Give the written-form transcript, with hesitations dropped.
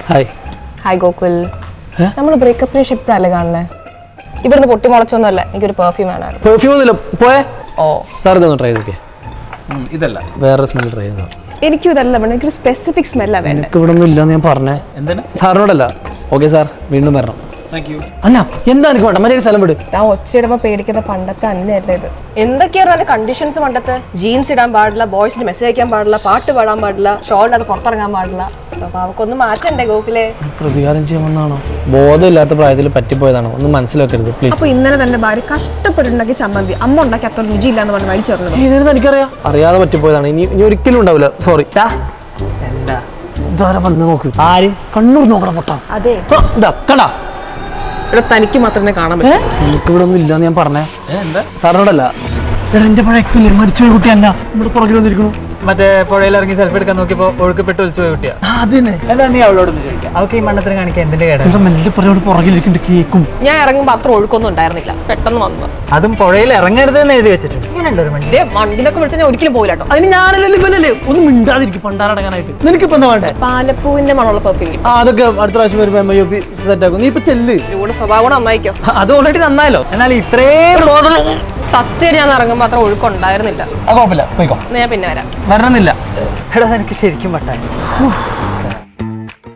Hi. Hi Gokul. നമ്മൾ ബ്രേക്കപ്പിന് ഷിപ്പിലല്ലേ കാണുന്നേ? ഇവിടുന്ന് പൊട്ടി മുളച്ചൊന്നുമല്ല, എനിക്കൊരു പെർഫ്യൂം വേണമായിരുന്നു. പെർഫ്യൂം ഒന്നുമില്ല, പോയെ. ഓ സാർ ഇതൊന്ന് ട്രൈ ചെയ്തേ. ഇതല്ല, വേറെ സ്മെൽ ട്രൈ ചെയ്തോ. എനിക്കും ഇതല്ല വേണം, എനിക്കൊരു സ്പെസിഫിക് സ്മെല്ലാ വേണ്ടത്. എനിക്ക് ഇവിടെ ഒന്നും ഇല്ലാന്ന് ഞാൻ പറഞ്ഞേ. എന്താണ്? സാറിനോടല്ല. ഓക്കെ സാർ, വീണ്ടും വരണം. Thank you. അല്ല, എന്താ എനിക്ക് വേണ്ട? മര്യാദ സ്ഥലം വിട്. ഞാൻ ഒച്ചയിടുമ്പോ പേടിക്കുന്ന പണ്ടത്തെ അന്നല്ലേ ഇത്. എന്തൊക്കെയാണ് അതിന്റെ കണ്ടീഷൻസ് പണ്ടത്തെ? ജീൻസ് ഇടാൻ പാടില്ല, ബോയ്സിന് മെസ്സേജ് അയക്കാൻ പാടില്ല, പാട്ട് പാടാൻ പാടില്ല, ഷോളിന് അത് പുറത്തിറങ്ങാൻ പാടില്ല. സ്വഭാവക്കൊന്നും മാറ്റണ്ടേ ഗോകുലേ? പ്രതികാരം ചെയ്യാമെന്നാണോ? ബോധമില്ലാത്ത പ്രായത്തിൽ പറ്റിപ്പോയതാണോ? ഒന്ന് മനസ്സിലാക്കരുത് പ്ലീസ്. അപ്പൊ ഇന്നലെ തന്നെ ഭാര്യ കഷ്ടപ്പെട്ടുണ്ടാക്കി ചമ്മന്തി അമ്മ ഉണ്ടാക്കി അത്ര രുചിയില്ല എന്ന് പറഞ്ഞ് വലിച്ചെറിഞ്ഞത്. ഇതെന്ന് എനിക്കറിയാം, അറിയാതെ പറ്റിപ്പോയതാണ്. ഇനി ഒരിക്കലും ഉണ്ടാവില്ല. സോറി. എന്താ ഇതാരാ വന്ന് നോക്ക്. ആര്? കണ്ണൂർ നോക്കണം പൊട്ടാ. അതെ, ഇതാ കണ്ടാ, ഇവിടെ തനിക്ക് മാത്രമേ കാണാൻ പറ്റൂ. എനിക്ക് ഇവിടെ ഒന്നും ഇല്ലാന്ന് ഞാൻ പറഞ്ഞേ. എന്താ? സാറിനോടല്ല. എന്റെ പഴയ എക്സില്ലേ, മരിച്ചുപോയ കുട്ടി അല്ല ഇവിടെ പുറകിൽ വന്നിരിക്കണു. മറ്റേ പുഴയിൽ ഇറങ്ങി സെൽഫി എടുക്കാൻ നോക്കിയപ്പോ ഒഴുക്കപ്പെട്ട് ഒളിച്ചു പോയ കുട്ടിയാ. അതിനെ എന്താ നീ അവളോടൊന്ന് ചോദിക്കാം, അവൾക്ക് ഈ മണ്ണത്തിന് കാണിക്കാൻ എന്തിന്റെ കേടാ? മെല്ലെ പുറകോട് പുറകിലിരിക്കുന്നുണ്ട് കേക്കും. ഞാൻ ഇറങ്ങുമ്പോൾ അത്ര ഒഴുക്കൊന്നും ഉണ്ടായിരുന്നില്ല, പെട്ടെന്ന് വന്നു. അതും പുഴയിൽ ഇറങ്ങരുത് എന്ന് എഴുതി വെച്ചിട്ടുണ്ട്. ഇങ്ങനെയുണ്ട് ഒരു മണ്ണി. മണ്ണിനൊക്കെ വിളിച്ചാൽ ഞാൻ ഒരിക്കലും പോയില്ല കേട്ടോ. അതിന് ഞാനല്ലേ ഇവനല്ലേ ഒന്ന് മിണ്ടാതിരിക്കും പണ്ടാറടങ്ങാനായിട്ട്. നിനക്കിപ്പോ എന്താ വേണ്ടേ? പാലപ്പൂവിന്റെ മണമുള്ള പെർഫ്യൂം. അതൊക്കെ അടുത്ത പ്രാവശ്യം വരുമ്പോ MIOP സെറ്റ് ആക്കും. നീ ഇപ്പൊ ചെല്ല്. ഇവിടെ സ്വഭാവം നന്നായിക്കോ. അത് ഓൾറെഡി നന്നായല്ലോ. എന്നാൽ ഇത്രയും സത്യം ഞാൻ ഇറങ്ങുമ്പോൾ അത്ര ഒഴുക്കുണ്ടായിരുന്നില്ല. കുഴപ്പമില്ല, പോയിക്കോ. ഞാൻ പിന്നെ വരാം. വരണമെന്നില്ല. എടാ എനിക്ക് ശരിക്കും പട്ടായി.